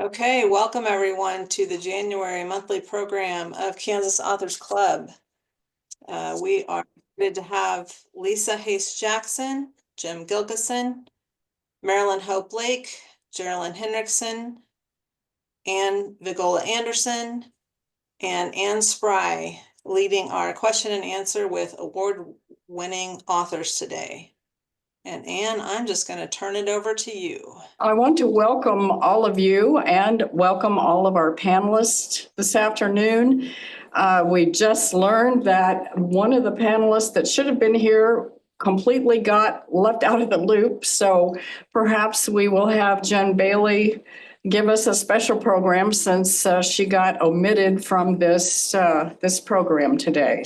Okay, welcome everyone to the January monthly program of Kansas Authors Club. We are excited to have Lisa Hase-Jackson, Jim Gilkeson, Marilyn Hope Lake, Jerilynn Henrikson, Ann Vigola Anderson, and Anne Spry leading our question and answer with award-winning authors today. And Anne, I'm just going to turn it over to you. I want to welcome all of you and welcome all of our panelists this afternoon. We just learned that one of the panelists that should have been here completely got left out of the loop. So perhaps we will have Jen Bailey give us a special program since she got omitted from this program today.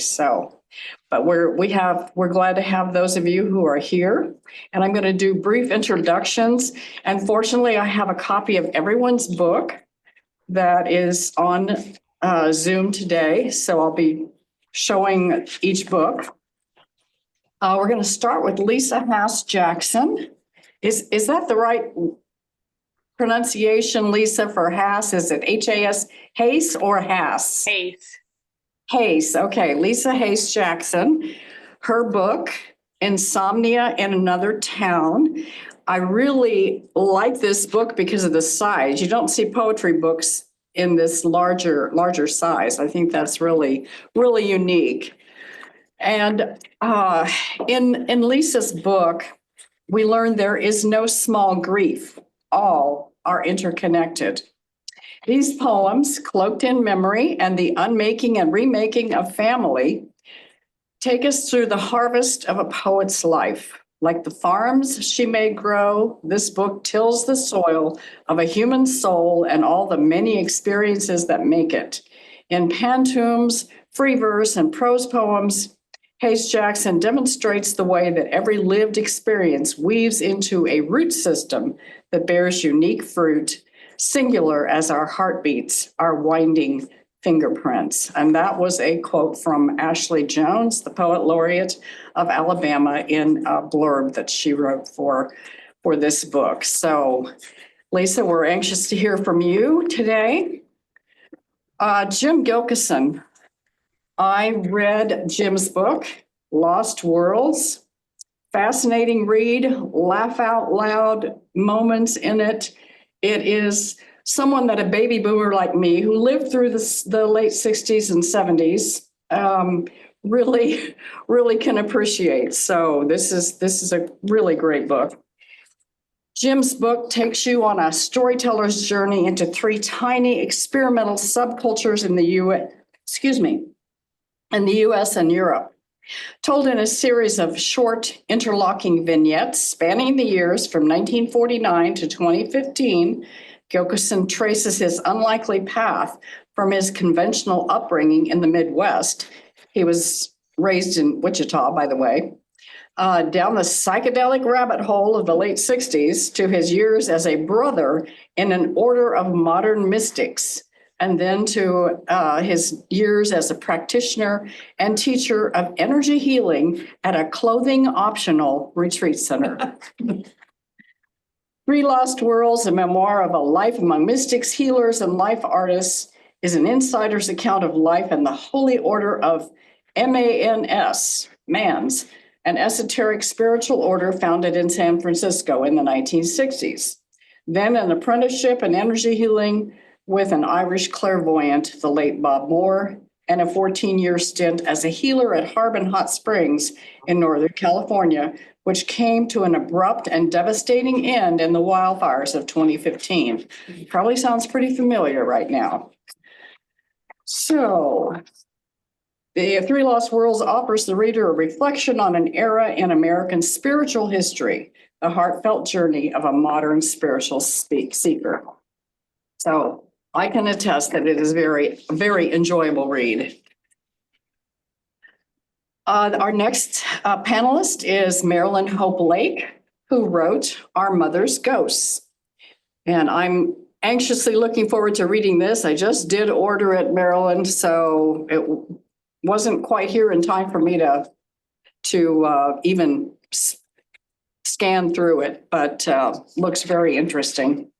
But we're glad to have those of you who are here. And I'm going to do brief introductions. And fortunately, I have a copy of everyone's book that is on Zoom today. So I'll be showing each book. We're going to start with Lisa Hase-Jackson. Is that the right pronunciation, Lisa, for Hase? Is it H-A-S, Hase or Hase? Hase. Hase, okay, Lisa Hase-Jackson. Her book, Insomnia in Another Town. I really like this book because of the size. You don't see poetry books in this larger size. I think that's really, really unique. And in Lisa's book, we learn there is no small grief. All are interconnected. These poems, cloaked in memory and the unmaking and remaking of family, take us through the harvest of a poet's life. Like the farms she made grow, this book tills the soil of a human soul and all the many experiences that make it. In pantoums, free verse, and prose poems, Hase-Jackson demonstrates the way that every lived experience weaves into a root system that bears unique fruit, singular as our heartbeats, our winding fingerprints. And that was a quote from Ashley Jones, the poet laureate of Alabama, in a blurb that she wrote for this book. So, Lisa, we're anxious to hear from you today. Jim Gilkeson. I read Jim's book, Lost Worlds. Fascinating read, laugh out loud moments in it. It is someone that a baby boomer like me who lived through the late 60s and 70s really can appreciate. So this is a really great book. Jim's book takes you on a storyteller's journey into three tiny experimental subcultures in the US and Europe. Told in a series of short interlocking vignettes spanning the years from 1949 to 2015, Gilkeson traces his unlikely path from his conventional upbringing in the Midwest. He was raised in Wichita, by the way, down the psychedelic rabbit hole of the late 60s to his years as a brother in an order of modern mystics, and then to his years as a practitioner and teacher of energy healing at a clothing-optional retreat center. Three Lost Worlds, a memoir of a life among mystics, healers, and life artists, is an insider's account of life in the Holy Order of MANS, an esoteric spiritual order founded in San Francisco in the 1960s. Then an apprenticeship in energy healing with an Irish clairvoyant, the late Bob Moore, and a 14-year stint as a healer at Harbin Hot Springs in Northern California, which came to an abrupt and devastating end in the wildfires of 2015. Probably sounds pretty familiar right now. So, the Three Lost Worlds offers the reader a reflection on an era in American spiritual history, the heartfelt journey of a modern spiritual seeker. So, I can attest that it is a very, very enjoyable read. Our next panelist is Marilyn Hope Lake, who wrote Our Mother's Ghosts. And I'm anxiously looking forward to reading this. I just did order it, Marilyn, so it wasn't quite here in time for me to even scan through it, but looks very interesting.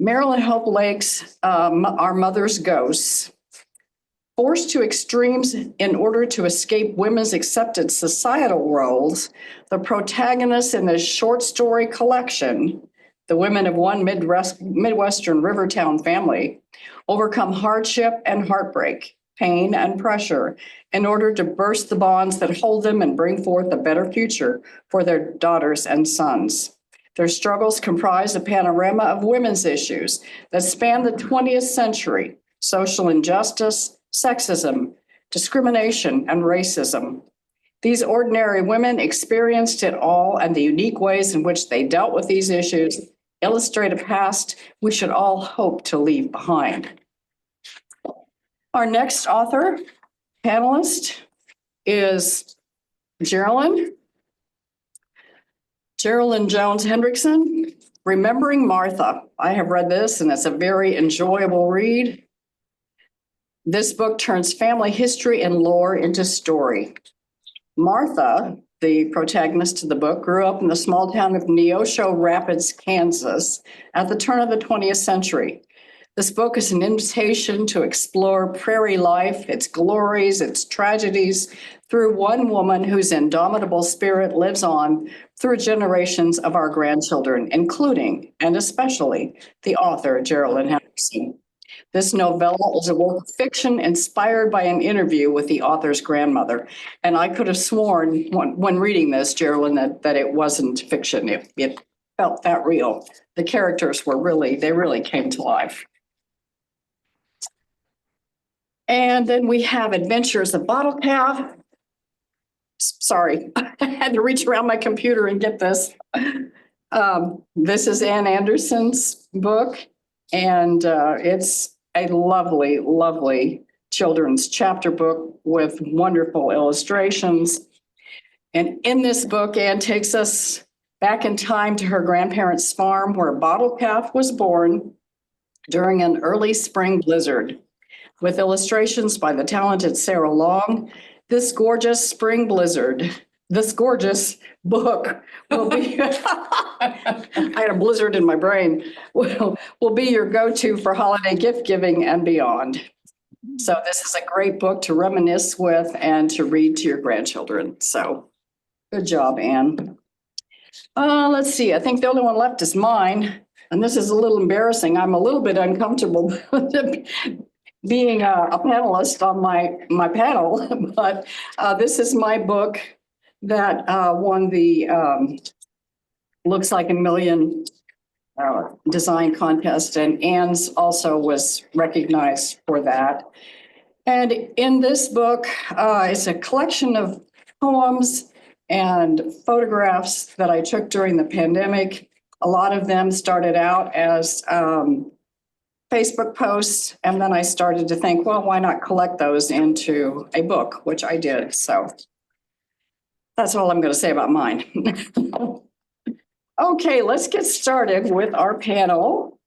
Marilyn Hope Lake's Our Mother's Ghosts. Forced to extremes in order to escape women's accepted societal roles, the protagonists in this short story collection, the women of one Midwestern Rivertown family, overcome hardship and heartbreak, pain and pressure in order to burst the bonds that hold them and bring forth a better future for their daughters and sons. Their struggles comprise a panorama of women's issues that span the 20th century: social injustice, sexism, discrimination, and racism. These ordinary women experienced it all, and the unique ways in which they dealt with these issues illustrate a past we should all hope to leave behind. Our next author, panelist, is Jerilynn Jones Henrikson, Remembering Martha. I have read this, and it's a very enjoyable read. This book turns family history and lore into story. Martha, the protagonist of the book, grew up in the small town of Neosho Rapids, Kansas, at the turn of the 20th century. This book is an invitation to explore prairie life, its glories, its tragedies, through one woman whose indomitable spirit lives on through generations of our grandchildren, including and especially the author, Jerilynn Henrikson. This novella is a work of fiction inspired by an interview with the author's grandmother. And I could have sworn when reading this, Jerilynn, that it wasn't fiction. It felt that real. The characters they really came to life. And then we have Adventures of Bottle Calf. Sorry, I had to reach around my computer and get this. This is Ann Anderson's book, and it's a lovely, lovely children's chapter book with wonderful illustrations. And in this book, Ann takes us back in time to her grandparents' farm, where Bottle Calf was born during an early spring blizzard. With illustrations by the talented Sarah Long, this gorgeous book will be, I had a blizzard in my brain, will be your go-to for holiday gift giving and beyond. So this is a great book to reminisce with and to read to your grandchildren. So good job, Anne. Let's see, I think the only one left is mine. And this is a little embarrassing. I'm a little bit uncomfortable being a panelist on my panel, but this is my book that won the Looks Like a Million design contest, and Anne's also was recognized for that. And in this book, it's a collection of poems and photographs that I took during the pandemic. A lot of them started out as Facebook posts, and then I started to think, well, why not collect those into a book, which I did. So that's all I'm going to say about mine. Okay, let's get started with our panel.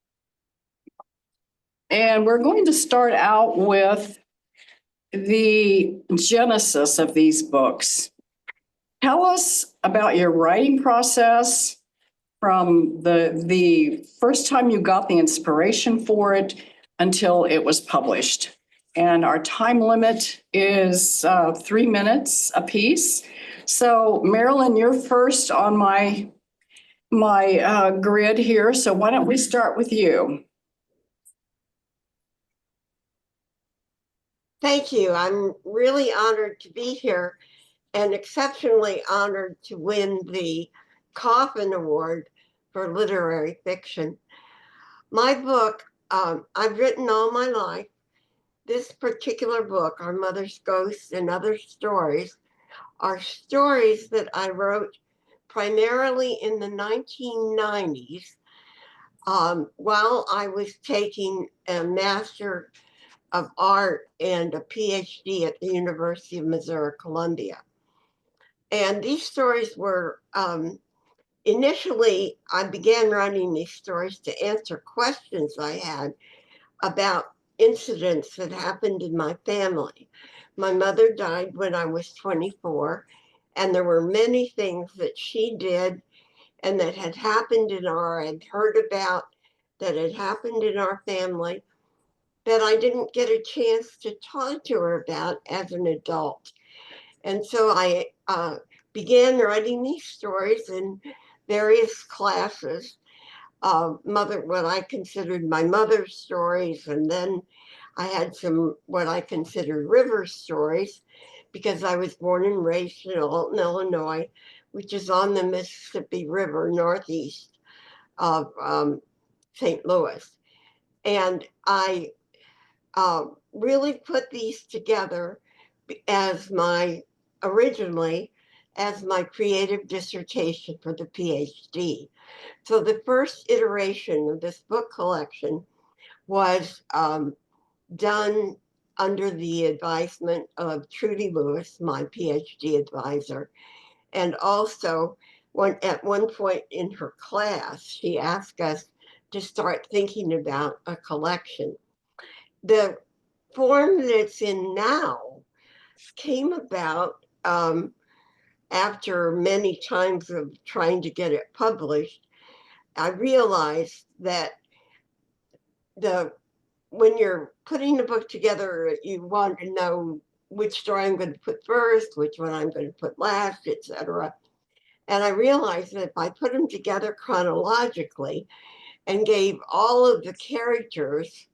And we're going to start out with the genesis of these books. Tell us about your writing process, from the first time you got the inspiration for it until it was published. And our time limit is 3 minutes apiece. So Marilyn, you're first on my grid here. So why don't we start with you? Thank you. I'm really honored to be here and exceptionally honored to win the Coffin Award for literary fiction. My book, I've written all my life. This particular book, Our Mother's Ghosts and Other Stories, are stories that I wrote primarily in the 1990s while I was taking a Master of Art and a PhD at the University of Missouri, Columbia. And these stories were, initially, I began writing these stories to answer questions I had about incidents that happened in my family. My mother died when I was 24, and there were many things that she did and that had happened and or I'd heard about that had happened in our family that I didn't get a chance to talk to her about as an adult. And so I began writing these stories in various classes, what I considered my mother's stories, and then I had some what I considered river stories because I was born and raised in Alton, Illinois, which is on the Mississippi River northeast of St. Louis. And I really put these together as originally as my creative dissertation for the PhD. So the first iteration of this book collection was done under the advisement of Trudy Lewis, my PhD advisor. And also, at one point in her class, she asked us to start thinking about a collection. The form that it's in now came about after many times of trying to get it published. I realized that when you're putting a book together, you want to know which story I'm going to put first, which one I'm going to put last, etc. And I realized that if I put them together chronologically and gave all of the characters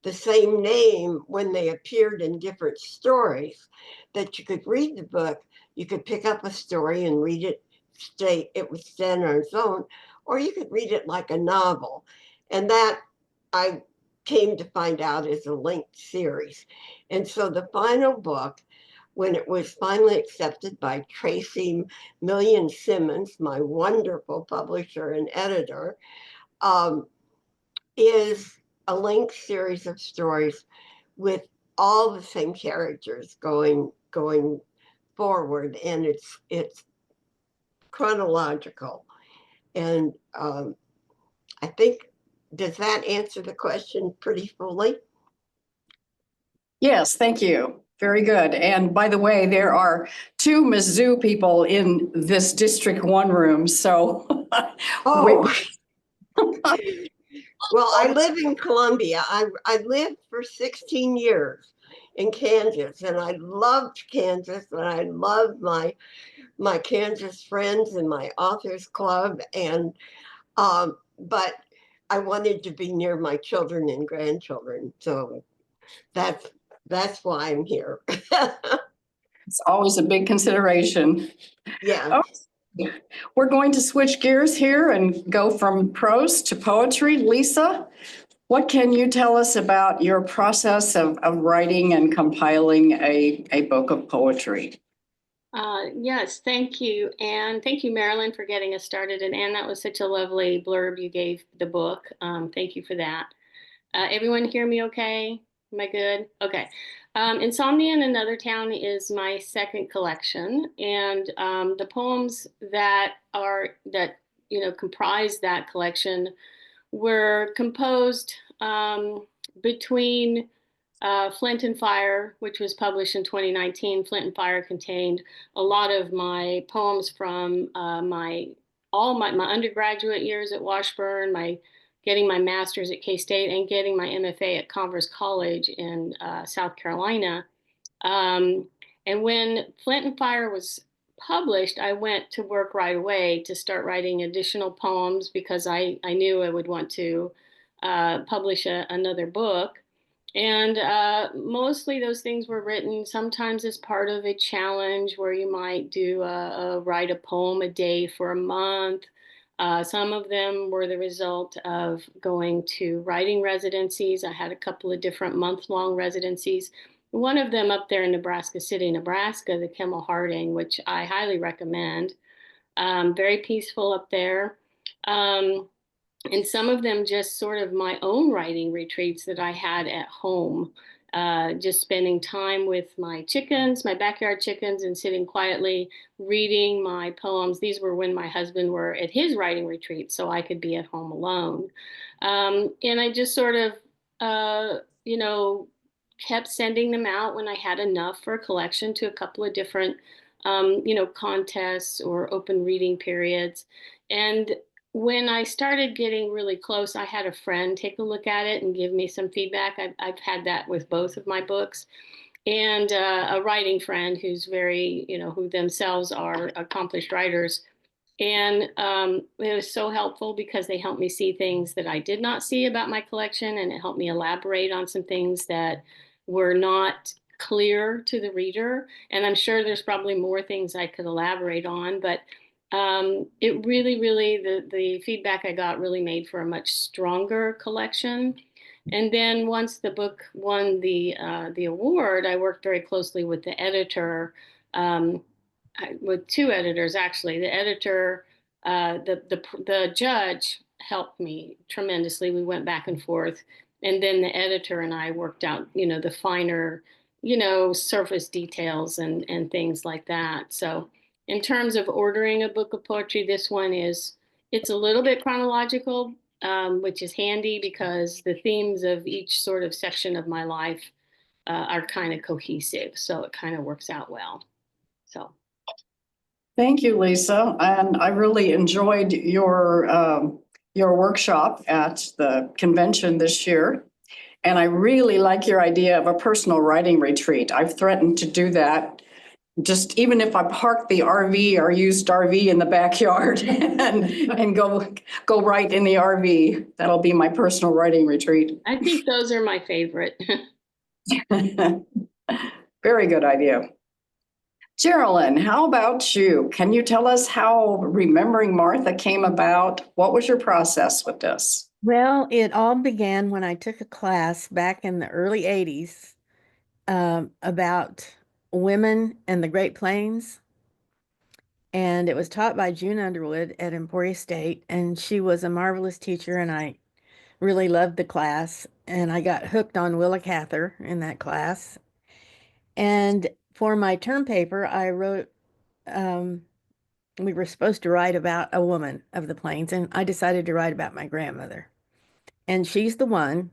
the same name when they appeared in different stories, that you could read the book, you could pick up a story and read it, it would stand on its own, or you could read it like a novel. And that I came to find out is a linked series. And so the final book, when it was finally accepted by Tracy Million Simmons, my wonderful publisher and editor, is a linked series of stories with all the same characters going forward, and it's chronological. And I think, does that answer the question pretty fully? Yes, thank you. Very good. And by the way, there are 2 Mizzou people in this District 1 room, so. Oh, well, I live in Columbia. I lived for 16 years in Kansas, and I loved Kansas, and I loved my Kansas friends and my authors club, and but I wanted to be near my children and grandchildren, so that's why I'm here. It's always a big consideration. Yeah. Oh, we're going to switch gears here and go from prose to poetry. Lisa, what can you tell us about your process of writing and compiling a book of poetry? Yes, thank you. And thank you, Marilyn, for getting us started. And Anne, that was such a lovely blurb you gave the book. Thank you for that. Everyone hear me okay? Am I good? Okay. Insomnia in Another Town is my second collection. And the poems that comprise that collection were composed between Flint and Fire, which was published in 2019. Flint and Fire contained a lot of my poems from my undergraduate years at Washburn, getting my master's at K-State, and getting my MFA at Converse College in South Carolina. And when Flint and Fire was published, I went to work right away to start writing additional poems because I knew I would want to publish another book. And mostly those things were written sometimes as part of a challenge where you might do write a poem a day for a month. Some of them were the result of going to writing residencies. I had a couple of different month-long residencies. One of them up there in Nebraska City, Nebraska, the Kimmel Harding, which I highly recommend. Very peaceful up there. And some of them just sort of my own writing retreats that I had at home, just spending time with my chickens, my backyard chickens, and sitting quietly reading my poems. These were when my husband were at his writing retreat, so I could be at home alone. And I just sort of, kept sending them out when I had enough for a collection to a couple of different, contests or open reading periods. And when I started getting really close, I had a friend take a look at it and give me some feedback. I've had that with both of my books. And a writing friend who's very, who themselves are accomplished writers. And it was so helpful because they helped me see things that I did not see about my collection, and it helped me elaborate on some things that were not clear to the reader. And I'm sure there's probably more things I could elaborate on, but it really, the feedback I got really made for a much stronger collection. And then once the book won the award, I worked very closely with the editor, with two editors actually. The editor, the judge helped me tremendously. We went back and forth, and then the editor and I worked out, the finer, surface details and things like that. So in terms of ordering a book of poetry, this one it's a little bit chronological, which is handy because the themes of each sort of section of my life are kind of cohesive. So it kind of works out well. So. Thank you, Lisa. And I really enjoyed your workshop at the convention this year. And I really like your idea of a personal writing retreat. I've threatened to do that. Just even if I park the RV or used RV in the backyard and go right in the RV, that'll be my personal writing retreat. I think those are my favorite. Very good idea. Jerilynn, how about you? Can you tell us how Remembering Martha came about? What was your process with this? Well, it all began when I took a class back in the early 80s about women and the Great Plains. And it was taught by June Underwood at Emporia State. And she was a marvelous teacher, and I really loved the class. And I got hooked on Willa Cather in that class. And for my term paper, I wrote, we were supposed to write about a woman of the plains, and I decided to write about my grandmother. And she's the one,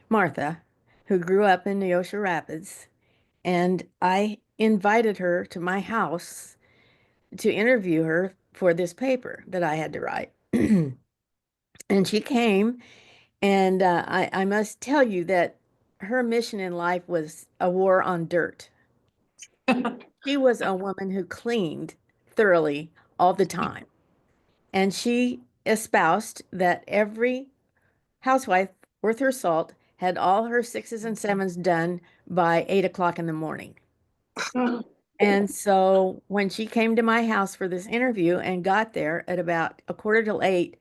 Martha, who grew up in Neosho Rapids. And I invited her to my house to interview her for this paper that I had to write. And she came, and I must tell you that her mission in life was a war on dirt. She was a woman who cleaned thoroughly all the time. And she espoused that every housewife worth her salt had all her sixes and sevens done by 8 o'clock in the morning. And so when she came to my house for this interview and got there at about 7:45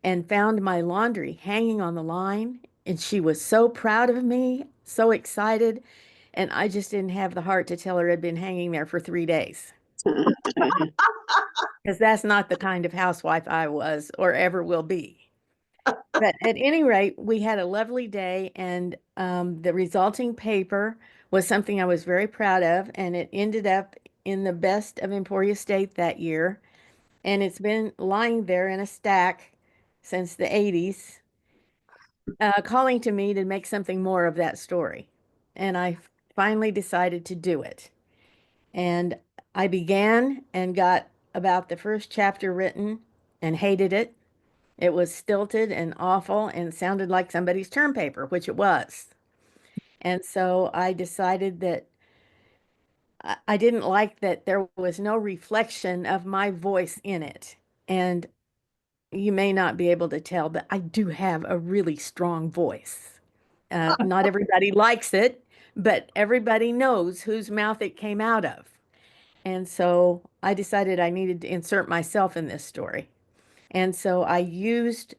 and found my laundry hanging on the line, and she was so proud of me, so excited, and I just didn't have the heart to tell her it had been hanging there for 3 days. Because that's not the kind of housewife I was or ever will be. But at any rate, we had a lovely day, and the resulting paper was something I was very proud of, and it ended up in the best of Emporia State that year. And it's been lying there in a stack since the 80s, calling to me to make something more of that story. And I finally decided to do it. And I began and got about the first chapter written and hated it. It was stilted and awful and sounded like somebody's term paper, which it was. And so I decided that I didn't like that there was no reflection of my voice in it. And you may not be able to tell, but I do have a really strong voice. Not everybody likes it, but everybody knows whose mouth it came out of. And so I decided I needed to insert myself in this story. And so I used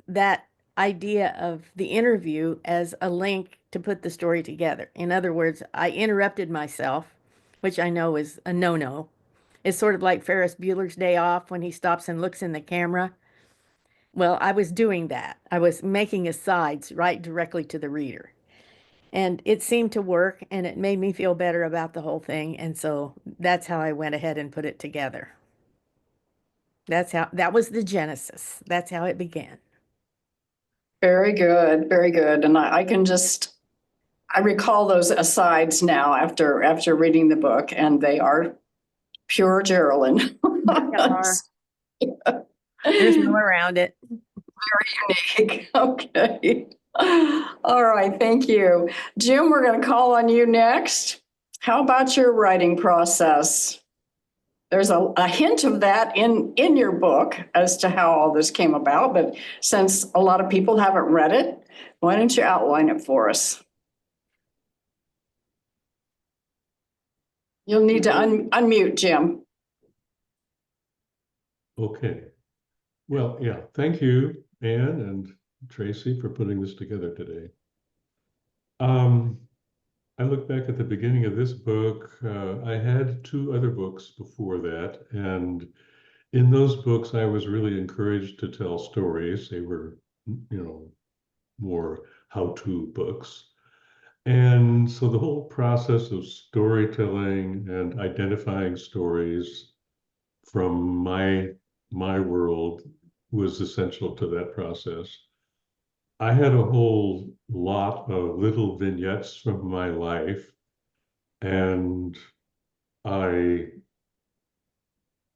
that idea of the interview as a link to put the story together. In other words, I interrupted myself, which I know is a no-no. It's sort of like Ferris Bueller's Day Off when he stops and looks in the camera. Well, I was doing that. I was making asides right directly to the reader. And it seemed to work, and it made me feel better about the whole thing. And so that's how I went ahead and put it together. That was the genesis. That's how it began. Very good, very good. And I recall those asides now after reading the book, and they are pure Jerilynn. They are. There's no around it. Unique. Okay. All right, thank you. Jim, we're going to call on you next. How about your writing process? There's a hint of that in your book as to how all this came about, but since a lot of people haven't read it, why don't you outline it for us? You'll need to unmute, Jim. Okay. Well, yeah, thank you, Anne and Tracy, for putting this together today. I look back at the beginning of this book. I had 2 other books before that, and in those books, I was really encouraged to tell stories. They were, more how-to books. And so the whole process of storytelling and identifying stories from my world was essential to that process. I had a whole lot of little vignettes from my life, and in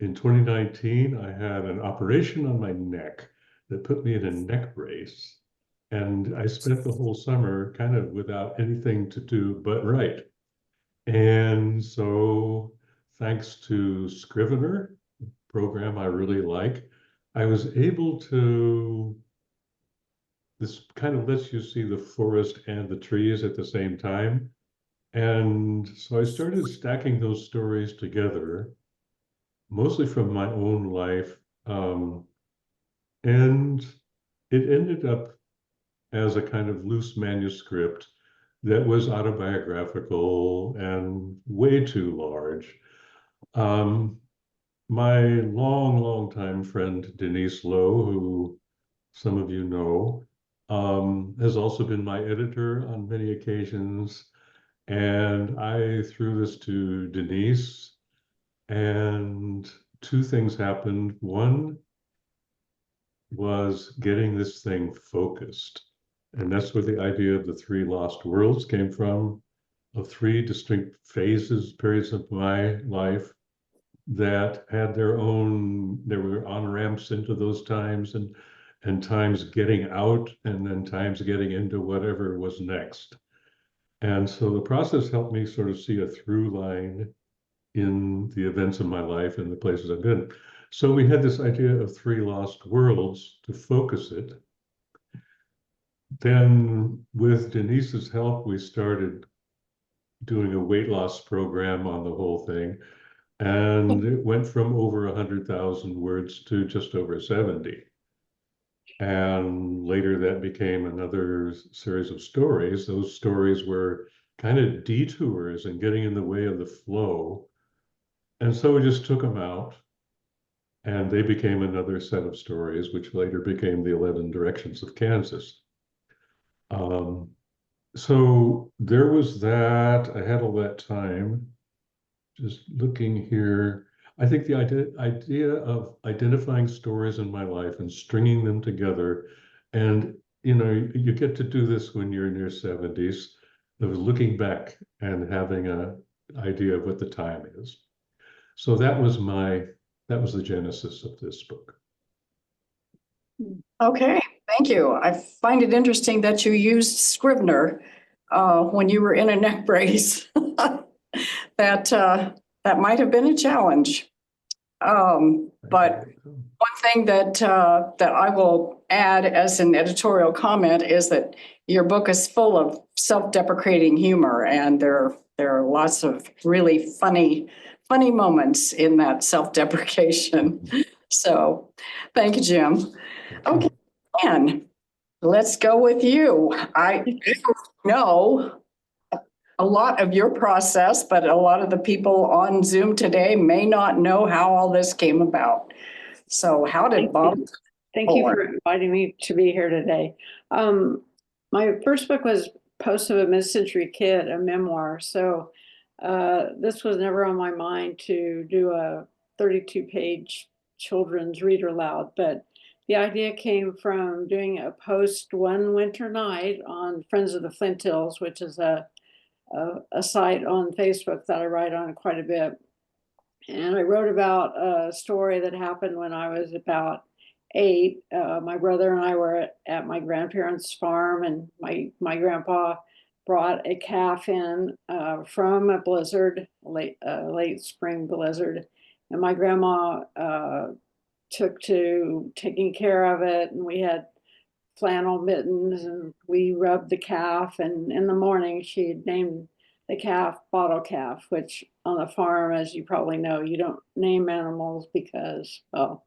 2019, I had an operation on my neck that put me in a neck brace. And I spent the whole summer kind of without anything to do but write. And so thanks to Scrivener, a program I really like, I was able to, this kind of lets you see the forest and the trees at the same time. And so I started stacking those stories together, mostly from my own life. And it ended up as a kind of loose manuscript that was autobiographical and way too large. My long time friend, Denise Lowe, who some of you know, has also been my editor on many occasions. And I threw this to Denise, and 2 things happened. One was getting this thing focused. And that's where the idea of the 3 lost worlds came from, of 3 distinct phases, periods of my life that had their own, there were on-ramps into those times and times getting out and then times getting into whatever was next. And so the process helped me sort of see a through line in the events of my life and the places I've been. So we had this idea of 3 lost worlds to focus it. Then with Denise's help, we started doing a weight loss program on the whole thing. And it went from over 100,000 words to just over 70. And later that became another series of stories. Those stories were kind of detours and getting in the way of the flow. And so we just took them out, and they became another set of stories, which later became the 11 Directions of Kansas. So there was that. I had all that time. Just looking here, I think the idea of identifying stories in my life and stringing them together, and you get to do this when you're in your 70s, of looking back and having an idea of what the time is. So that was the genesis of this book. Okay, thank you. I find it interesting that you used Scrivener when you were in a neck brace. That might have been a challenge. But one thing that I will add as an editorial comment is that your book is full of self-deprecating humor, and there are lots of really funny moments in that self-deprecation. So, thank you, Jim. Okay, Anne, let's go with you. I know a lot of your process, but a lot of the people on Zoom today may not know how all this came about. So how did Bob? Thank you for inviting me to be here today. My first book was Post of a Mid-Century Kid, a memoir. So this was never on my mind to do a 32-page children's read aloud, but the idea came from doing a post one winter night on Friends of the Flint Hills, which is a site on Facebook that I write on quite a bit. And I wrote about a story that happened when I was about 8, my brother and I were at my grandparents' farm, and my grandpa brought a calf in from a blizzard, late spring blizzard, and my grandma took to taking care of it, and we had flannel mittens, and we rubbed the calf, and in the morning she named the calf Bottle Calf, which on the farm, as you probably know, you don't name animals because, well,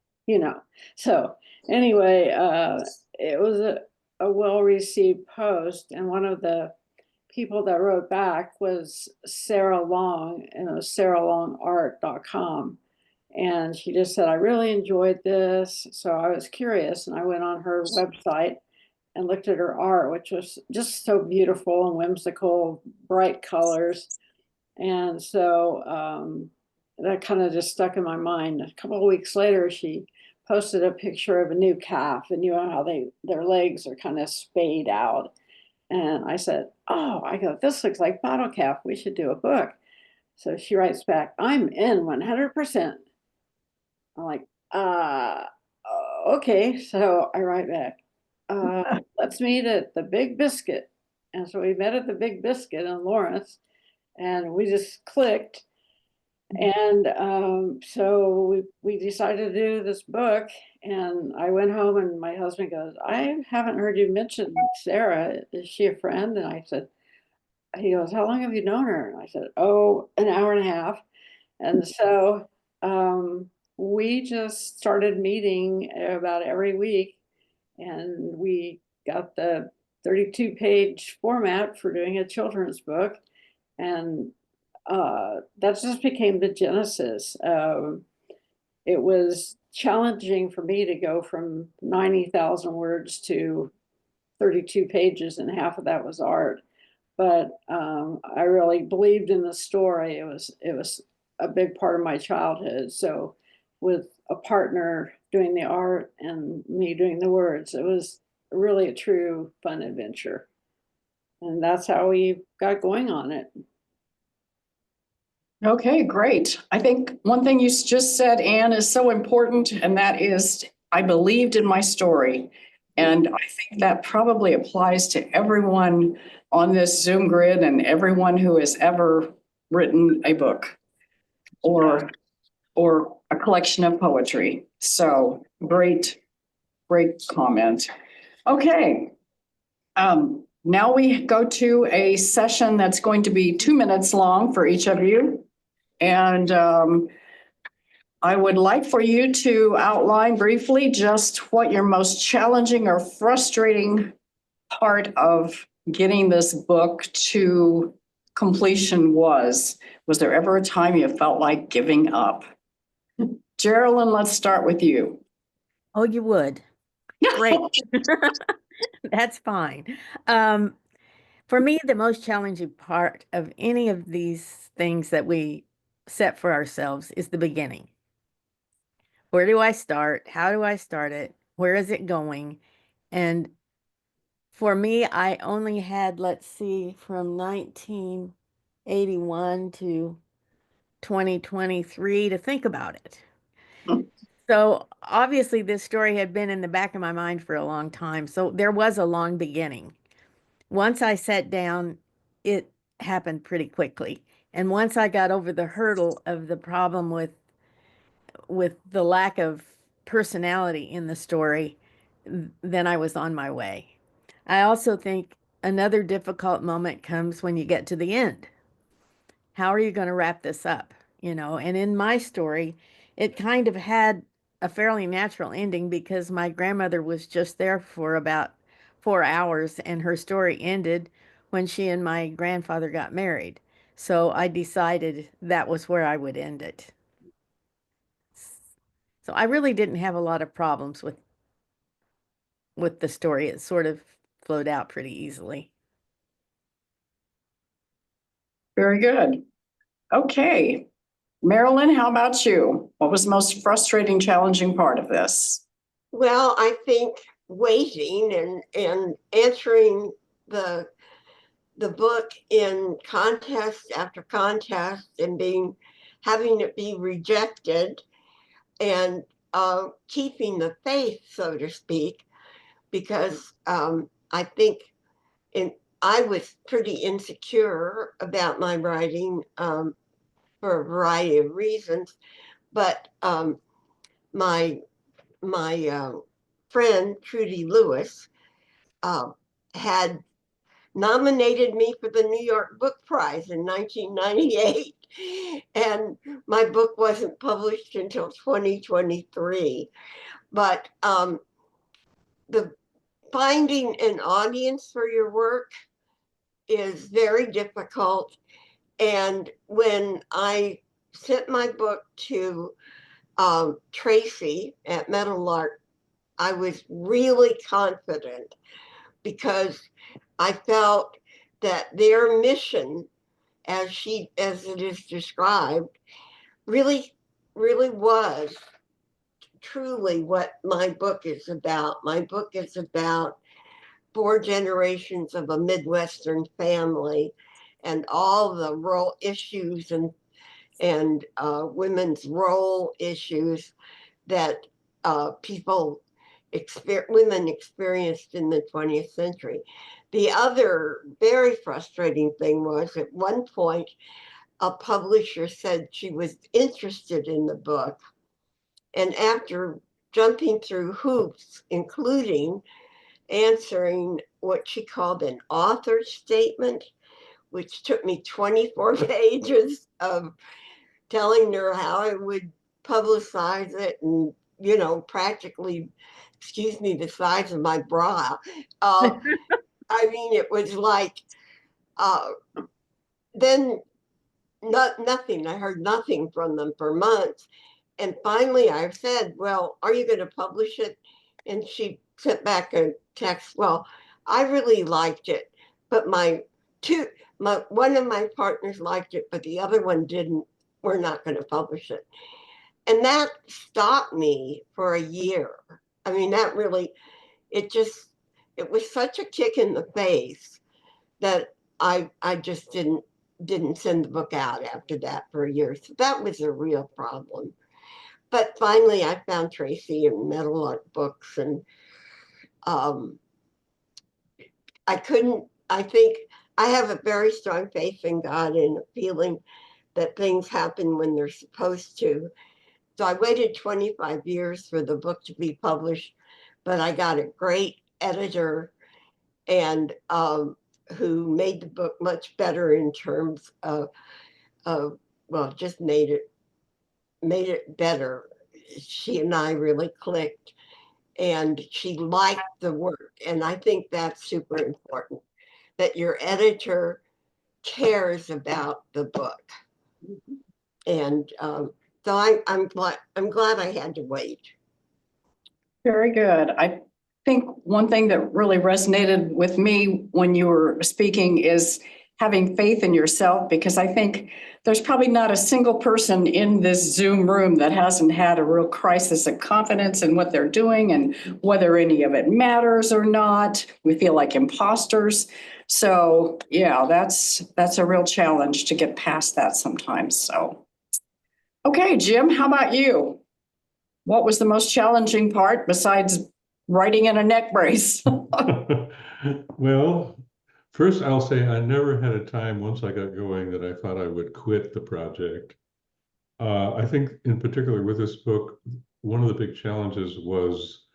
so anyway, it was a well-received post, and one of the people that wrote back was Sarah Long, and it was sarahlongart.com. And she just said, I really enjoyed this. So I was curious, and I went on her website and looked at her art, which was just so beautiful and whimsical, bright colors. And so that kind of just stuck in my mind. A couple of weeks later, she posted a picture of a new calf, and you know how their legs are kind of spayed out. And I said, oh, I go, this looks like Bottle Calf. We should do a book. So she writes back, I'm in 100%. I'm like, okay. So I write back, let's meet at the Big Biscuit. And so we met at the Big Biscuit in Lawrence, and we just clicked. And so we decided to do this book, and I went home, and my husband goes, I haven't heard you mention Sarah. Is she a friend? And I said, he goes, how long have you known her? And I said, oh, an hour and a half. And so we just started meeting about every week, and we got the 32-page format for doing a children's book. And that just became the genesis. It was challenging for me to go from 90,000 words to 32 pages, and half of that was art. But I really believed in the story. It was a big part of my childhood. So with a partner doing the art and me doing the words, it was really a true fun adventure. And that's how we got going on it. Okay, great. I think one thing you just said, Anne, is so important, and that is, I believed in my story. And I think that probably applies to everyone on this Zoom grid and everyone who has ever written a book or a collection of poetry. So great comment. Okay. Now we go to a session that's going to be 2 minutes long for each of you. And I would like for you to outline briefly just what your most challenging or frustrating part of getting this book to completion was. Was there ever a time you felt like giving up? Jerilynn, let's start with you. Oh, you would. Great. That's fine. For me, the most challenging part of any of these things that we set for ourselves is the beginning. Where do I start? How do I start it? Where is it going? And for me, I only had, let's see, from 1981 to 2023 to think about it. So obviously this story had been in the back of my mind for a long time. So there was a long beginning. Once I sat down, it happened pretty quickly. And once I got over the hurdle of the problem with the lack of personality in the story, then I was on my way. I also think another difficult moment comes when you get to the end. How are you going to wrap this up? And in my story, it kind of had a fairly natural ending because my grandmother was just there for about 4 hours, and her story ended when she and my grandfather got married. So I decided that was where I would end it. So I really didn't have a lot of problems with the story. It sort of flowed out pretty easily. Very good. Okay. Marilyn, how about you? What was the most frustrating, challenging part of this? Well, I think waiting and answering the book in contest after contest and having it be rejected, and keeping the faith, so to speak, because I think I was pretty insecure about my writing for a variety of reasons, but my friend Trudy Lewis had nominated me for the New York Book Prize in 1998, and my book wasn't published until 2023. But the finding an audience for your work is very difficult. And when I sent my book to Tracy at Meadowlark, I was really confident because I felt that their mission, as it is described, really was truly what my book is about. My book is about 4 generations of a Midwestern family and all the role issues and women's role issues that women experienced in the 20th century. The other very frustrating thing was at one point, a publisher said she was interested in the book. And after jumping through hoops, including answering what she called an author statement, which took me 24 pages of telling her how I would publicize it and, practically, excuse me, the size of my bra. I mean, it was like, then nothing. I heard nothing from them for months. And finally I said, well, are you going to publish it? And she sent back a text, well, I really liked it, but one of my partners liked it, but the other one didn't. We're not going to publish it. And that stopped me for a year. I mean, that really, it was such a kick in the face that I just didn't send the book out after that for a year. So that was a real problem. But finally I found Tracy in Meadowlark Books, and I think I have a very strong faith in God and a feeling that things happen when they're supposed to. So I waited 25 years for the book to be published, but I got a great editor and who made the book much better in terms of well, just made it better. She and I really clicked, and she liked the work. And I think that's super important, that your editor cares about the book. And so I'm glad I had to wait. Very good. I think one thing that really resonated with me when you were speaking is having faith in yourself, because I think there's probably not a single person in this Zoom room that hasn't had a real crisis of confidence in what they're doing and whether any of it matters or not. We feel like imposters. So yeah, that's a real challenge to get past that sometimes. So, okay, Jim, how about you? What was the most challenging part besides writing in a neck brace? Well, first I'll say I never had a time once I got going that I thought I would quit the project. I think in particular with this book, one of the big challenges was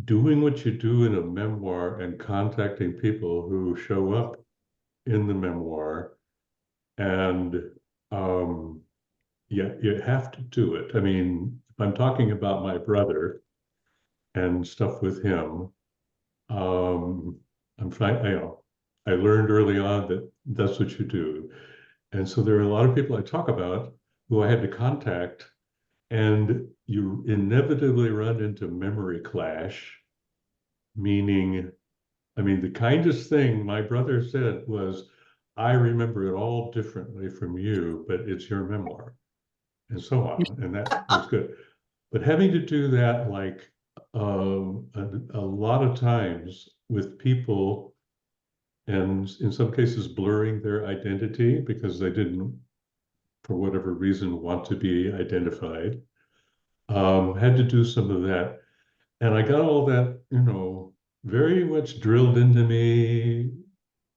doing what you do in a memoir and contacting people who show up in the memoir. And yeah, you have to do it. I mean, if I'm talking about my brother and stuff with him, I learned early on that that's what you do. And so there are a lot of people I talk about who I had to contact, and you inevitably run into memory clash, meaning, I mean, the kindest thing my brother said was, I remember it all differently from you, but it's your memoir, and so on. And that was good. But having to do that, like a lot of times with people, and in some cases blurring their identity because they didn't, for whatever reason, want to be identified. Had to do some of that. And I got all that, very much drilled into me.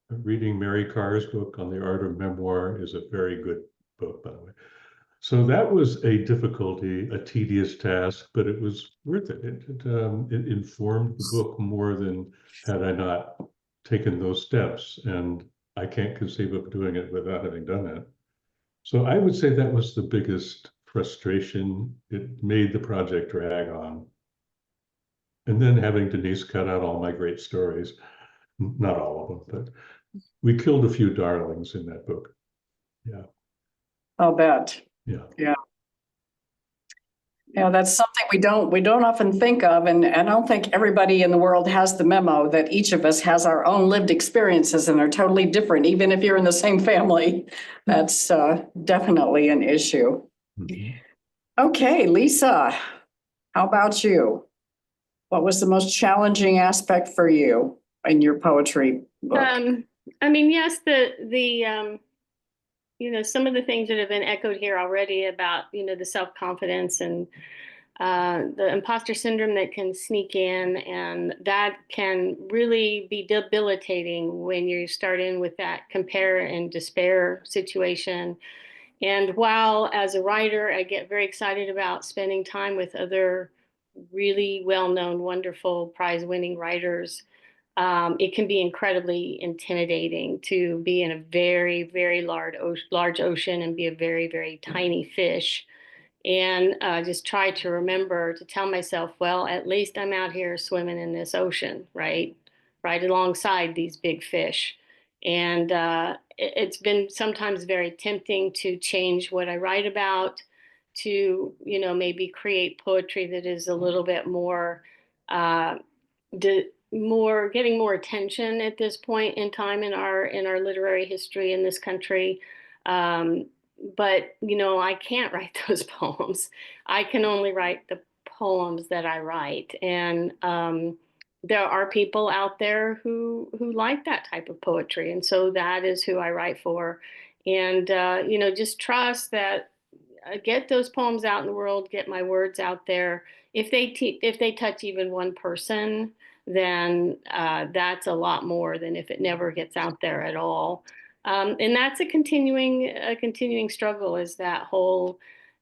Reading Mary Carr's book on the art of memoir is a very good book, by the way. So that was a difficulty, a tedious task, but it was worth it. It informed the book more than had I not taken those steps. And I can't conceive of doing it without having done that. So I would say that was the biggest frustration. It made the project drag on. And then having Denise cut out all my great stories, not all of them, but we killed a few darlings in that book. Yeah. I'll bet. Yeah. Yeah. Yeah, that's something we don't often think of, and I don't think everybody in the world has the memo that each of us has our own lived experiences and they're totally different, even if you're in the same family. That's definitely an issue. Mhm. Okay, Lisa, how about you? What was the most challenging aspect for you in your poetry book? I mean, yes, some of the things that have been echoed here already about, the self-confidence and the imposter syndrome that can sneak in, and that can really be debilitating when you start in with that compare and despair situation. And while as a writer, I get very excited about spending time with other really well-known, wonderful prize-winning writers, it can be incredibly intimidating to be in a very, very large ocean and be a very, very tiny fish. And just try to remember to tell myself, well, at least I'm out here swimming in this ocean, right? Right alongside these big fish. And it's been sometimes very tempting to change what I write about, to, maybe create poetry that is a little bit more uh, getting more attention at this point in time in our literary history in this country. But I can't write those poems. I can only write the poems that I write, and there are people out there who like that type of poetry, and so that is who I write for. And just trust that, get those poems out in the world, get my words out there. If they touch even one person, then that's a lot more than if it never gets out there at all. And that's a continuing struggle, is that whole,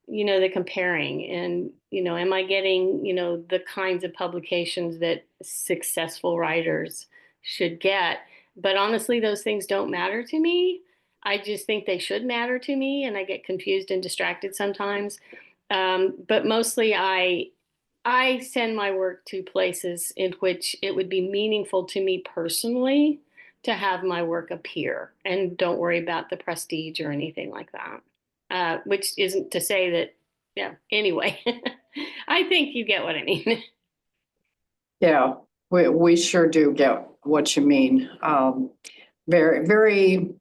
the comparing, and, am I getting, the kinds of publications that successful writers should get? But honestly, those things don't matter to me. I just think they should matter to me, and I get confused and distracted sometimes. But mostly I send my work to places in which it would be meaningful to me personally to have my work appear, and don't worry about the prestige or anything like that. Which isn't to say that, yeah, anyway, I think you get what I mean. Yeah, we sure do get what you mean. Very, very,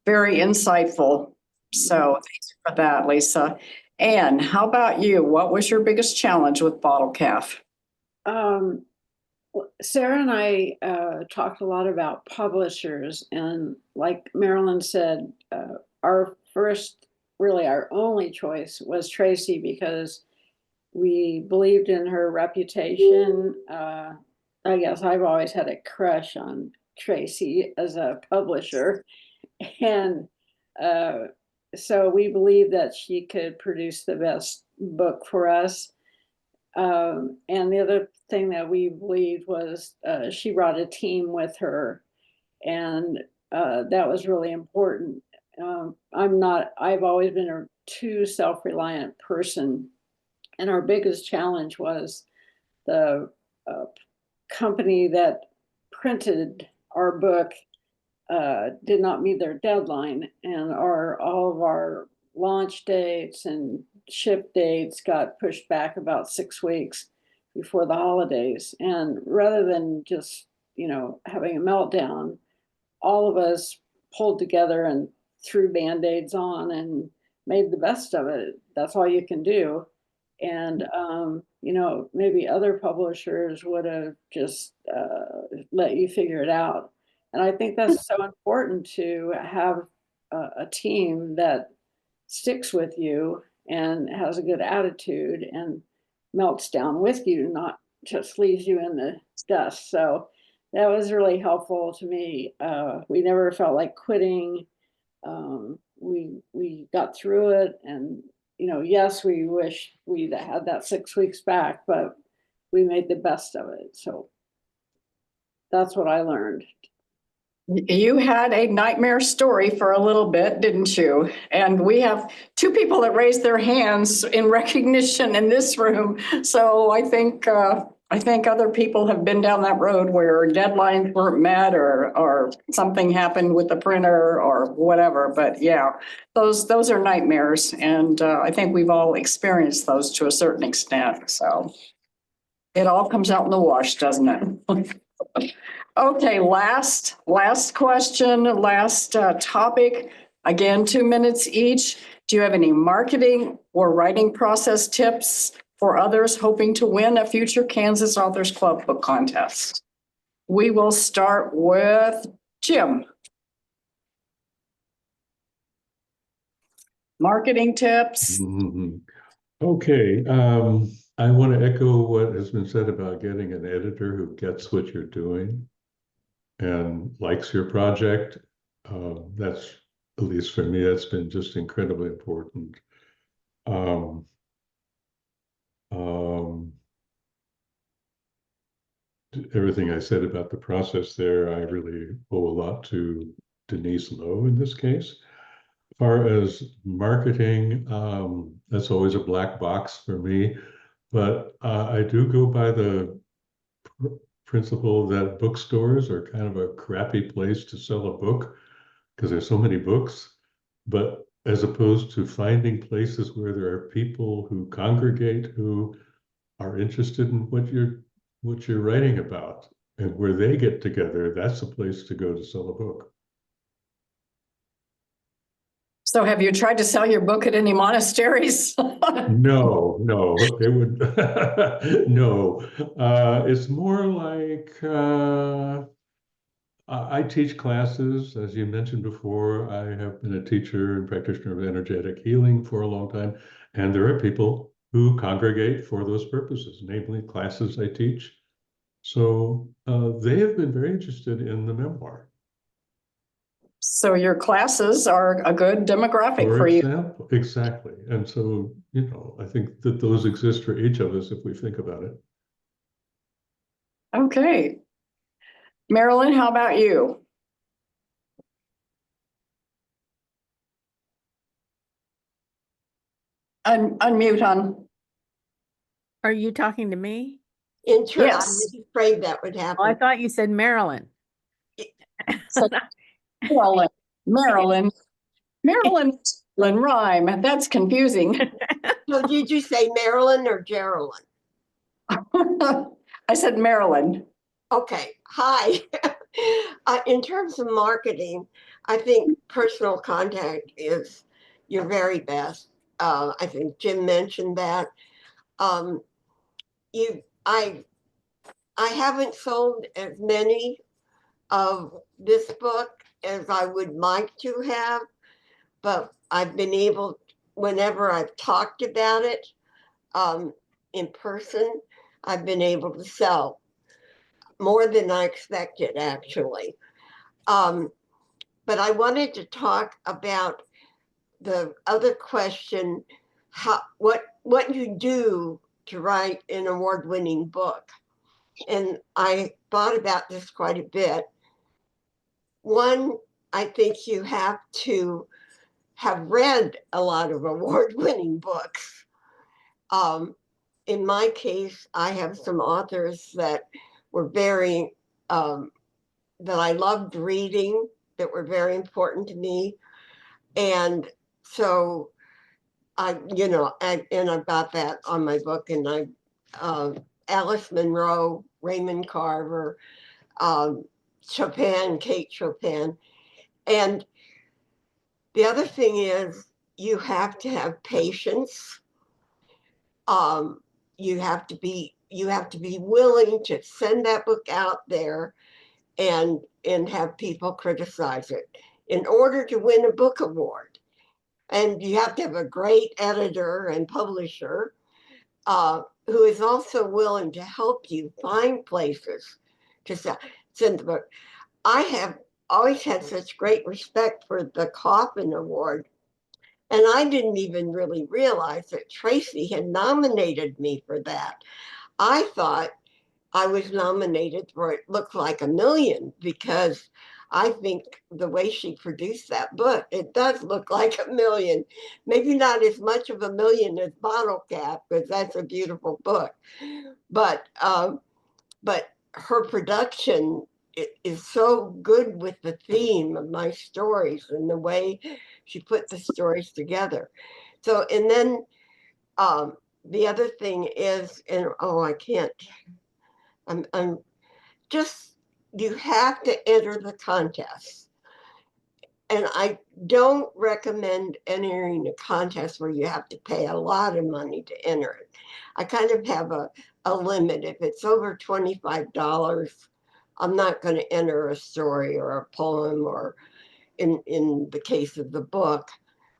very insightful. So thanks for that, Lisa. Anne, how about you? What was your biggest challenge with Bottle Calf? Sarah and I talked a lot about publishers, and like Marilyn said, our first, really our only choice was Tracy, because we believed in her reputation. I guess I've always had a crush on Tracy as a publisher, and so we believed that she could produce the best book for us. And the other thing that we believed was she brought a team with her, and that was really important. I've always been a too self-reliant person, and our biggest challenge was the company that printed our book did not meet their deadline, and all of our launch dates and ship dates got pushed back about 6 weeks before the holidays. And rather than just, having a meltdown, all of us pulled together and threw band-aids on and made the best of it. That's all you can do. And maybe other publishers would have just let you figure it out. And I think that's so important, to have a team that sticks with you and has a good attitude. And melts down with you, not just leaves you in the dust. So that was really helpful to me. We never felt like quitting. We got through it, and yes, we wish we'd had that 6 weeks back, but we made the best of it. So that's what I learned. You had a nightmare story for a little bit, didn't you? And we have two people that raised their hands in recognition in this room. So I think other people have been down that road where deadlines weren't met or something happened with the printer or whatever. But yeah, those are nightmares. And I think we've all experienced those to a certain extent. So it all comes out in the wash, doesn't it? Okay, last question, last topic. Again, 2 minutes each. Do you have any marketing or writing process tips for others hoping to win a future Kansas Authors Club book contest? We will start with Jim. Marketing tips. Mhm. Okay, I want to echo what has been said about getting an editor who gets what you're doing and likes your project. That's, at least for me, that's been just incredibly important. Everything I said about the process there, I really owe a lot to Denise Lowe in this case. As far as marketing, that's always a black box for me, but I do go by the principle that bookstores are kind of a crappy place to sell a book because there's so many books, but as opposed to finding places where there are people who congregate who are interested in what you're writing about and where they get together, that's a place to go to sell a book. So have you tried to sell your book at any monasteries? No, they would, no. It's more like, I teach classes, as you mentioned before. I have been a teacher and practitioner of energetic healing for a long time, and there are people who congregate for those purposes, namely classes I teach. So they have been very interested in the memoir. So your classes are a good demographic for you. Example, exactly. And so, I think that those exist for each of us if we think about it. Okay. Marilyn, how about you? Unmute, hon. Are you talking to me? I Yes. was afraid that would Oh, I happen. thought you said Marilyn. So, Marilyn rhyme. That's confusing. So did you say Marilyn or Jerilynn? I said Marilyn. Okay, hi. In terms of marketing, I think personal contact is your very best. I think Jim mentioned that. I haven't sold as many of this book as I would like to have, but I've been able, whenever I've talked about it in person, I've been able to sell more than I expected, actually. But I wanted to talk about the other question, what you do to write an award-winning book. And I thought about this quite a bit. One, I think you have to have read a lot of award-winning books. In my case, I have some authors that were very, that I loved reading, that were very important to me. And so I've got that on my book, and Alice Munro, Raymond Carver, Kate Chopin. And the other thing is you have to have patience. You have to be willing to send that book out there and have people criticize it in order to win a book award. And you have to have a great editor and publisher. who is also willing to help you find places to send the book. I have always had such great respect for the Coffin Award, and I didn't even really realize that Tracy had nominated me for that. I thought I was nominated for It Looked Like a Million because I think the way she produced that book, it does look like a million. Maybe not as much of a million as Bottle Cap, because that's a beautiful book. But her production is so good with the theme of my stories and the way she put the stories together. So, and then the other thing is, and oh, I can't. I'm just, you have to enter the contest. And I don't recommend entering a contest where you have to pay a lot of money to enter it. I kind of have a limit. If it's over $25, I'm not going to enter a story or a poem, or in the case of the book.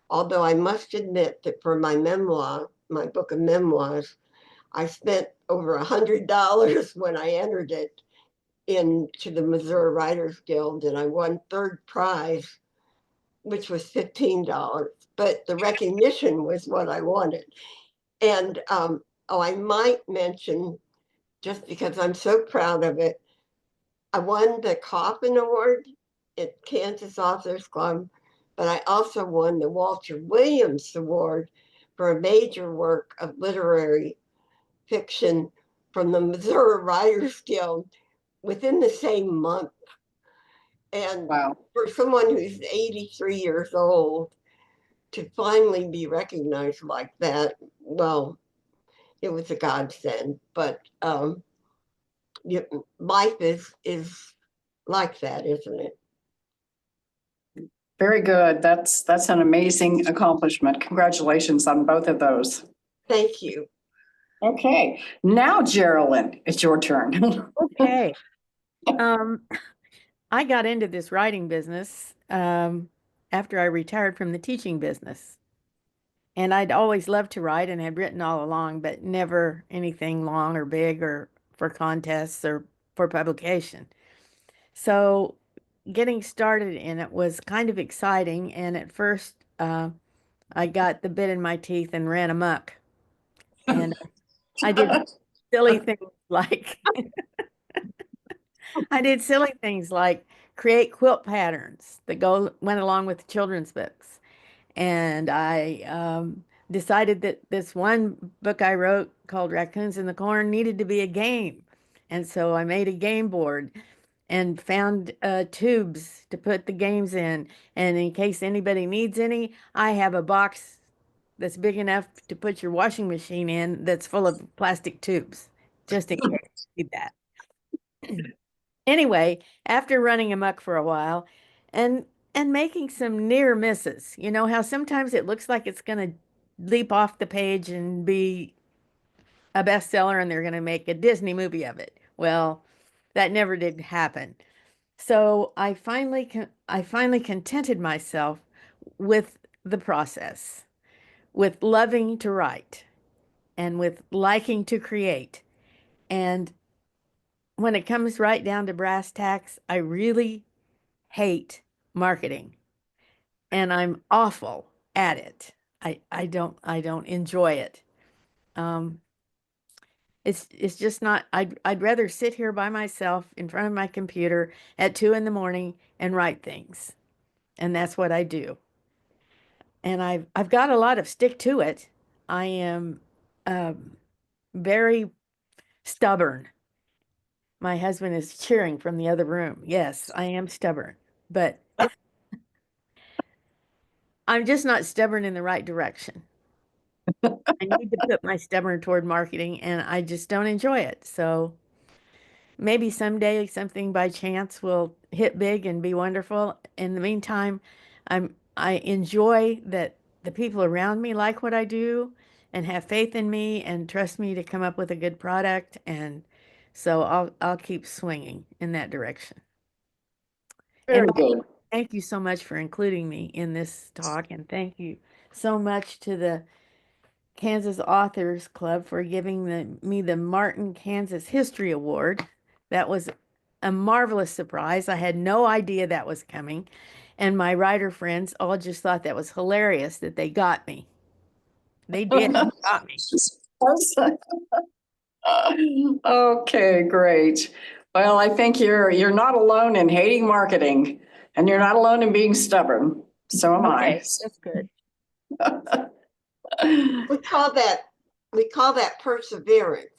Although I must admit that for my memoir, my book of memoirs, I spent over $100 when I entered it into the Missouri Writers Guild, and I won third prize, which was $15. But the recognition was what I wanted. And I might mention, just because I'm so proud of it, I won the Coffin Award at Kansas Authors Club, but I also won the Walter Williams Award for a major work of literary fiction from the Missouri Writers Guild within the same month. And Wow. for someone who's 83 years old to finally be recognized like that, well, it was a godsend. But life is like that, isn't it? Very good. That's an amazing accomplishment. Congratulations on both of those. Thank you. Okay, now Jerilynn, it's your turn. Okay. I got into this writing business after I retired from the teaching business. And I'd always loved to write and had written all along, but never anything long or big or for contests or for publication. So getting started in it was kind of exciting. And at first, I got the bit in my teeth and ran amok. And I did silly things like create quilt patterns that went along with children's books. And I decided that this one book I wrote called Raccoons in the Corn needed to be a game. And so I made a game board and found tubes to put the games in. And in case anybody needs any, I have a box that's big enough to put your washing machine in that's full of plastic tubes, just in case you need that. Anyway, after running amok for a while and making some near misses, you know how sometimes it looks like it's going to leap off the page and be a bestseller and they're going to make a Disney movie of it. Well, that never did happen. So I finally contented myself with the process, with loving to write and with liking to create. And when it comes right down to brass tacks, I really hate marketing and I'm awful at it. I don't enjoy it. It's just not, I'd rather sit here by myself in front of my computer at 2 in the morning and write things. And that's what I do. And I've got a lot of stick to it. I am very stubborn. My husband is cheering from the other room. Yes, I am stubborn, but I'm just not stubborn in the right direction. I need to put my stubborn toward marketing and I just don't enjoy it. So maybe someday something by chance will hit big and be wonderful. In the meantime, I enjoy that the people around me like what I do and have faith in me and trust me to come up with a good product. And so I'll keep swinging in that direction. Very And good. thank you so much for including me in this talk, and thank you so much to the Kansas Authors Club for giving me the Martin Kansas History Award. That was a marvelous surprise. I had no idea that was coming. And my writer friends all just thought that was hilarious that they got me. They did. Got me. Okay, great. Well, I think you're not alone in hating marketing, and you're not alone in being stubborn. So am Okay, that's good. We call that perseverance.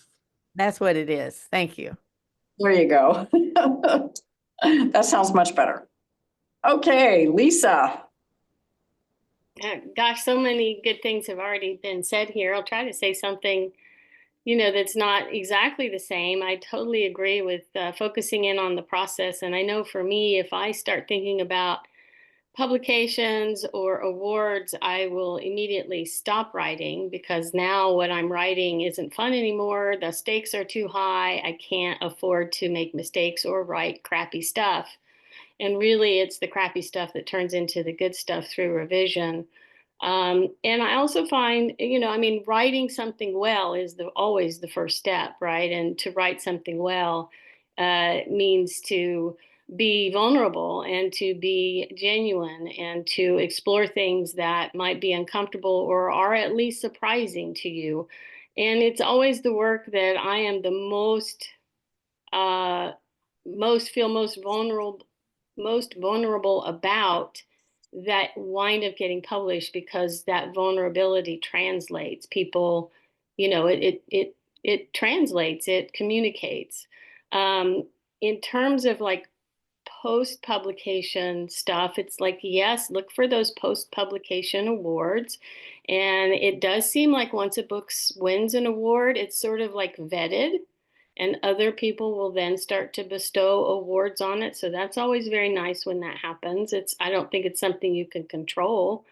That's what it is. Thank you. There you go. That sounds much better. Okay, Lisa. Gosh, so many good things have already been said here. I'll try to say something, that's not exactly the same. I totally agree with focusing in on the process. And I know for me, if I start thinking about publications or awards, I will immediately stop writing because now what I'm writing isn't fun anymore. The stakes are too high. I can't afford to make mistakes or write crappy stuff. And really, it's the crappy stuff that turns into the good stuff through revision. And I also find, writing something well is always the first step, right? And to write something well means to be vulnerable and to be genuine and to explore things that might be uncomfortable or are at least surprising to you. And it's always the work that I am the most vulnerable about that wind up getting published because that vulnerability translates. People, it translates, it communicates. In terms of like post-publication stuff, it's like, yes, look for those post-publication awards. And it does seem like once a book wins an award, it's sort of like vetted and other people will then start to bestow awards on it. So that's always very nice when that happens. I don't think it's something you can control.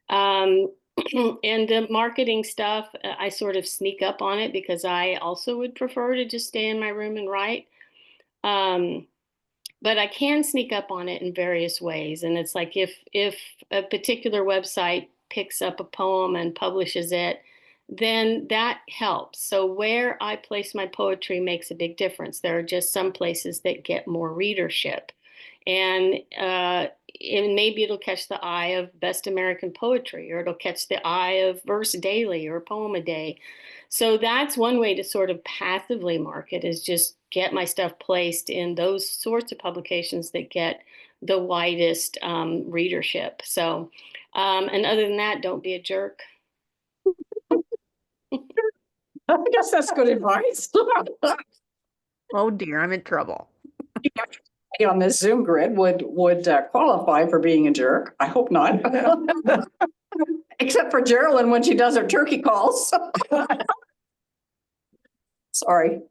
And the marketing stuff, I sort of sneak up on it because I also would prefer to just stay in my room and write. But I can sneak up on it in various ways. And it's like if a particular website picks up a poem and publishes it, then that helps. So where I place my poetry makes a big difference. There are just some places that get more readership. And maybe it'll catch the eye of Best American Poetry, or it'll catch the eye of Verse Daily or Poem a Day. So that's one way to sort of passively market, is just get my stuff placed in those sorts of publications that get the widest readership. So, and other than that, don't be a jerk. I guess that's good advice. Oh dear, I'm in trouble. On this Zoom grid would qualify for being a jerk. I hope not. Except for Jerilynn when she does her turkey calls. Sorry.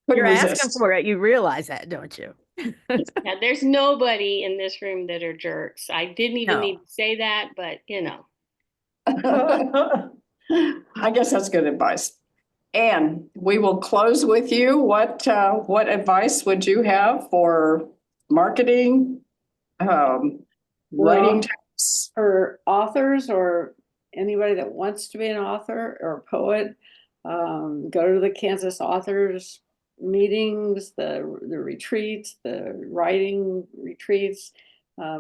You're asking for it. You realize that, don't you? Yeah, there's nobody in this room that are jerks. I didn't even need to say that, but I guess that's good advice. Anne, we will close with you. What advice would you have for marketing, writing tips? For authors or anybody that wants to be an author or a poet, go to the Kansas Authors meetings, the retreats, the writing retreats.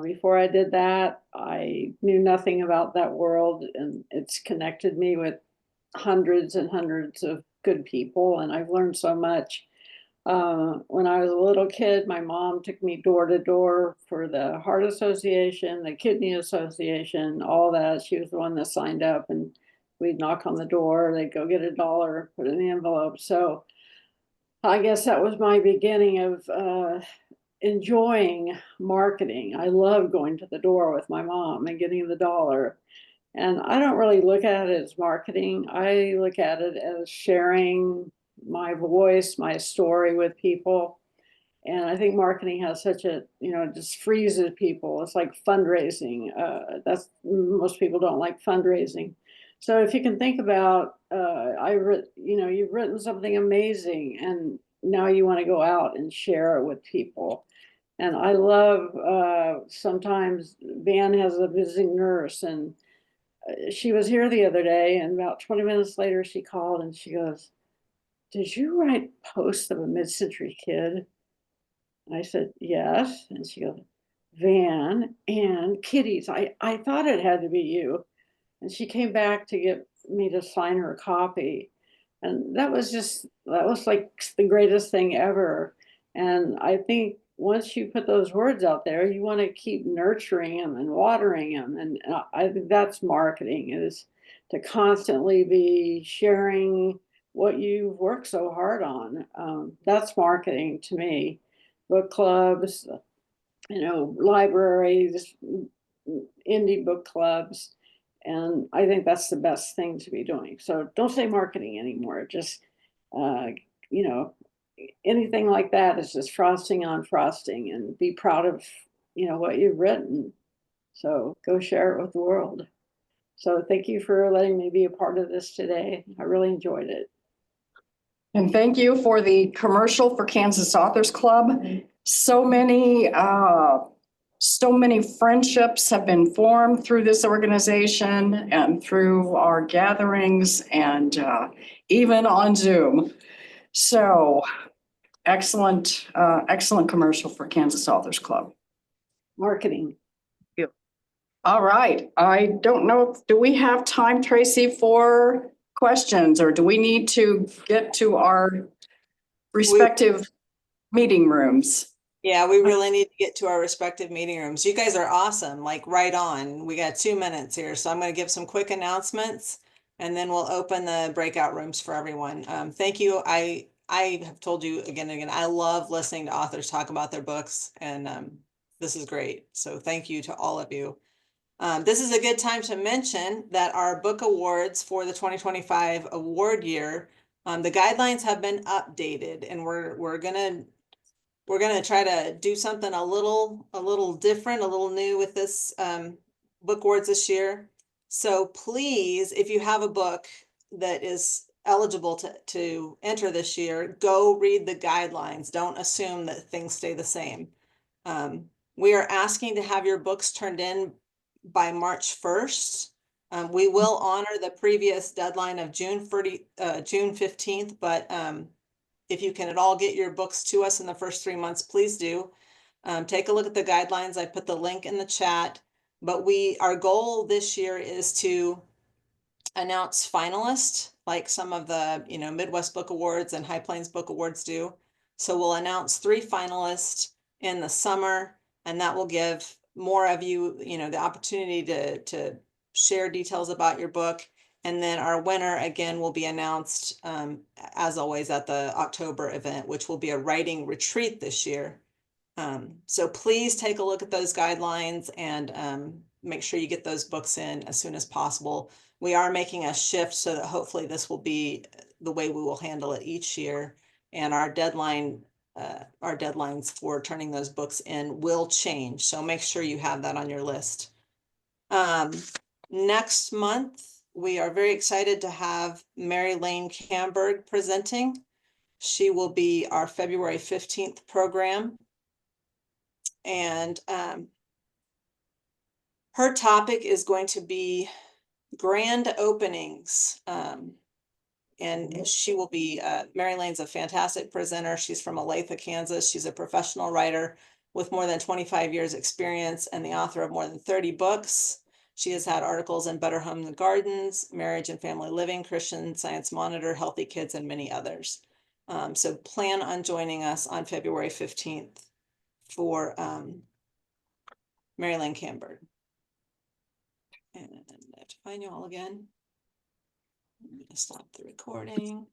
Before I did that, I knew nothing about that world, and it's connected me with hundreds and hundreds of good people, and I've learned so much. When I was a little kid, my mom took me door to door for the Heart Association, the Kidney Association, all that. She was the one that signed up, and we'd knock on the door, they'd go get $1, put it in the envelope. So I guess that was my beginning of enjoying marketing. I love going to the door with my mom and getting the $1. And I don't really look at it as marketing. I look at it as sharing my voice, my story with people. And I think marketing has such a, it just freezes people. It's like fundraising. Most people don't like fundraising. So if you can think about, you've written something amazing and now you want to go out and share it with people. And I love, sometimes Van has a visiting nurse, and she was here the other day, and about 20 minutes later, she called and she goes, "Did you write Post of a Mid-Century Kid?" And I said, "Yes." And she goes, "Van and kitties. I thought it had to be you." And she came back to get me to sign her a copy. And that was like the greatest thing ever. And I think once you put those words out there, you want to keep nurturing them and watering them. And I think that's marketing, is to constantly be sharing what you've worked so hard on. That's marketing to me. Book clubs, libraries, indie book clubs. And I think that's the best thing to be doing. So don't say marketing anymore. Just, uh, you know, anything like that is just frosting on frosting, and be proud of, what you've written. So go share it with the world. So thank you for letting me be a part of this today. I really enjoyed it. And thank you for the commercial for Kansas Authors Club. So many friendships have been formed through this organization and through our gatherings, and even on Zoom. So excellent commercial for Kansas Authors Club. Marketing. All right. I don't know, do we have time, Tracy, for questions, or do we need to get to our respective meeting rooms? Yeah, we really need to get to our respective meeting rooms. You guys are awesome, like right on. We got 2 minutes here, so I'm going to give some quick announcements and then we'll open the breakout rooms for everyone. Thank you. I have told you again and again, I love listening to authors talk about their books, and this is great. So thank you to all of you. This is a good time to mention that our book awards for the 2025 award year, the guidelines have been updated, and we're gonna try to do something a little different, a little new with this book awards this year. So please, if you have a book that is eligible to enter this year, go read the guidelines. Don't assume that things stay the same. We are asking to have your books turned in by March 1st. We will honor the previous deadline of June 15th, but if you can at all get your books to us in the first 3 months, please do. Take a look at the guidelines. I put the link in the chat, but our goal this year is to announce finalists, like some of the, Midwest Book Awards and High Plains Book Awards do. So we'll announce 3 finalists in the summer, and that will give more of you, the opportunity to share details about your book. And then our winner again will be announced, as always, at the October event, which will be a writing retreat this year. So please take a look at those guidelines and make sure you get those books in as soon as possible. We are making a shift so that hopefully this will be the way we will handle it each year. And our deadlines for turning those books in will change. So make sure you have that on your list. Next month, we are very excited to have Marilyn Camberg presenting. She will be our February 15th program. And her topic is going to be grand openings. And she will be, Mary Lane's a fantastic presenter. She's from Olathe, Kansas. She's a professional writer with more than 25 years experience and the author of more than 30 books. She has had articles in Better Homes and Gardens, Marriage and Family Living, Christian Science Monitor, Healthy Kids, and many others. So plan on joining us on February 15th for Marilyn Camberg. And I have to find you all again. I'm going to stop the recording.